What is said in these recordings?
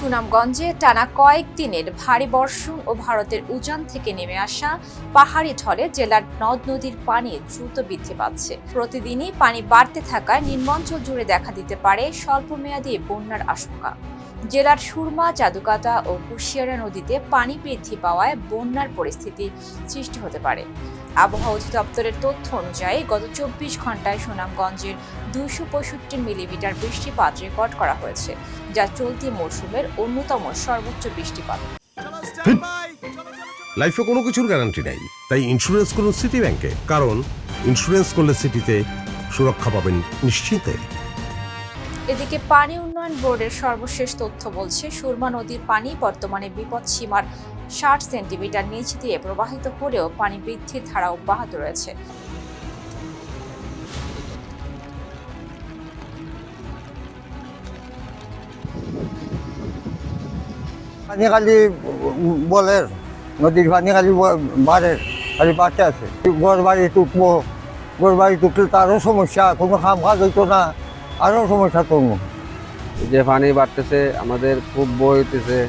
সুনামগঞ্জে টানা কয়েকদিনের ভারী বর্ষণ ও ভারতের উজান থেকে নেমে আসা পাহাড়ি ঢলে জেলার নদ নদীর পানি দ্রুত বৃদ্ধি পাচ্ছে। প্রতিদিনই পানি বাড়তে থাকায় নিম্নাঞ্চল জুড়ে দেখা দিতে পারে স্বল্পমেয়াদী বন্যার আশঙ্কা। জেলার সুরমা, জাদুকাটা ও কুশিয়ারা নদীতে পানি বৃদ্ধি পাওয়ায় বন্যার পরিস্থিতি সৃষ্টি হতে পারে। আবহাওয়া অধিদপ্তরের তথ্য অনুযায়ী গত ২৪ ঘন্টায় সুনামগঞ্জের ২৬৫ মিলিমিটার বৃষ্টিপাত রেকর্ড করা হয়েছে, যা চলতি মৌসুমের অন্যতম সর্বোচ্চ বৃষ্টিপাত। লাইফে কোনো কিছুর গ্যারান্টি নাই, তাই ইন্স্যুরেন্স করুন সিটি ব্যাংকে, কারণ ইন্স্যুরেন্স করলে সিটিতে সুরক্ষা পাবেন নিশ্চিন্তে। এদিকে পানি উন্নয়ন বোর্ডের সর্বশেষ তথ্য বলছে, সুরমা নদীর পানি বর্তমানে বিপদ সীমার ৬০ সেন্টিমিটার নিচ দিয়ে প্রবাহিত হলেও পানি বৃদ্ধির ধারা অব্যাহত রয়েছে। পানি খালি বলে নদীর পানি খালি বাড়ে, খালি বাড়তে আছে। ঘর বাড়ি টুকবো, ঘর বাড়ি টুকলে তারও সমস্যা, কোনো কাম কাজ হইতো না, আরও সমস্যা করবো। যে পানি বাড়তেছে আমাদের খুব বই হইতেছে।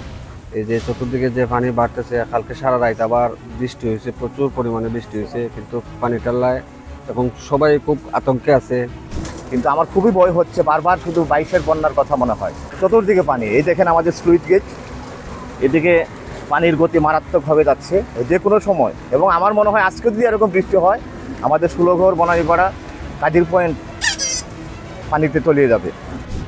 এই যে চতুর্দিকে যে পানি বাড়তেছে, কালকে সারা রাত আবার বৃষ্টি হয়েছে, প্রচুর পরিমাণে বৃষ্টি হয়েছে, কিন্তু পানি টাল্লায় এবং সবাই খুব আতঙ্কে আছে। কিন্তু আমার খুবই ভয় হচ্ছে, বারবার শুধু ২২-এর বন্যার কথা মনে হয়। চতুর্দিকে পানি, এই দেখেন আমাদের স্লুইস গেট, এদিকে পানির গতি মারাত্মকভাবে যাচ্ছে যে কোনো সময়। এবং আমার মনে হয় আজকে যদি এরকম বৃষ্টি হয়, আমাদের ষোলঘর, বনানীপাড়া, কাদির পয়েন্ট পানিতে তলিয়ে যাবে।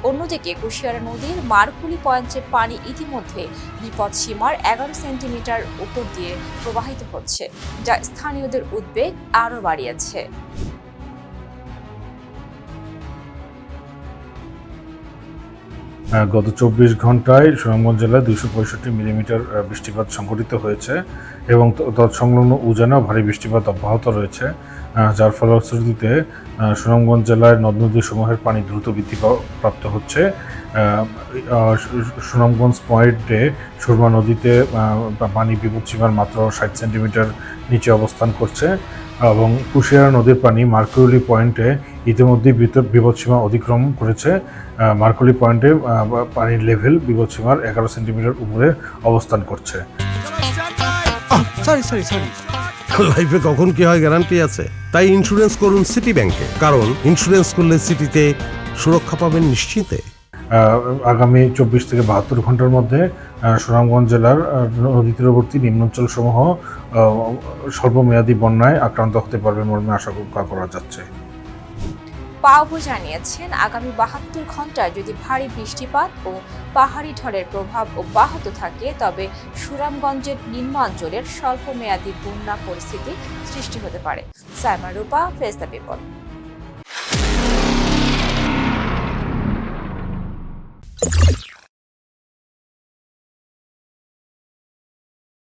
অন্যদিকে কুশিয়ারা নদীর মারকুলি পয়েন্টে পানি ইতিমধ্যে বিপদ সীমার ১১ সেন্টিমিটার উপর দিয়ে প্রবাহিত হচ্ছে, যা স্থানীয়দের উদ্বেগ আরও বাড়িয়েছে। গত ২৪ ঘন্টায় সুনামগঞ্জ জেলায় ২৬৫ মিলিমিটার বৃষ্টিপাত সংঘটিত হয়েছে এবং তৎসংলগ্ন উজানেও ভারী বৃষ্টিপাত অব্যাহত রয়েছে, যার ফলশ্রুতিতে সুনামগঞ্জ জেলায় নদ নদীসমূহের পানি দ্রুত বৃদ্ধি প্রাপ্ত হচ্ছে। সুনামগঞ্জ পয়েন্টে সুরমা নদীতে পানি বিপদসীমার মাত্র ৬০ সেন্টিমিটার নিচে অবস্থান করছে এবং কুশিয়ারা নদীর পানি মার্কুলি পয়েন্টে ইতিমধ্যেই বিপদসীমা অতিক্রম করেছে। মার্কুলি পয়েন্টে পানির লেভেল বিপদসীমার ১১ সেন্টিমিটার উপরে অবস্থান করছে। লাইফে কখন কি হয় গ্যারান্টি আছে, তাই ইন্স্যুরেন্স করুন সিটি ব্যাংকে, কারণ ইন্স্যুরেন্স করলে সিটিতে সুরক্ষা পাবেন নিশ্চিন্তে। আগামী ২৪ থেকে ৭২ ঘন্টার মধ্যে সুনামগঞ্জ জেলার নদী তীরবর্তী নিম্নাঞ্চল সমূহ স্বল্পমেয়াদী বন্যায় আক্রান্ত হতে পারবে মর্মে আশঙ্কা করা যাচ্ছে। পাওবো জানিয়েছেন, আগামী ৭২ ঘন্টায় যদি ভারী বৃষ্টিপাত ও পাহাড়ি ঢলের প্রভাব অব্যাহত থাকে, তবে সুনামগঞ্জের নিম্নাঞ্চলের স্বল্পমেয়াদী বন্যা পরিস্থিতি সৃষ্টি হতে পারে। সাইমা রূপা, ফেস দ্য পিপল।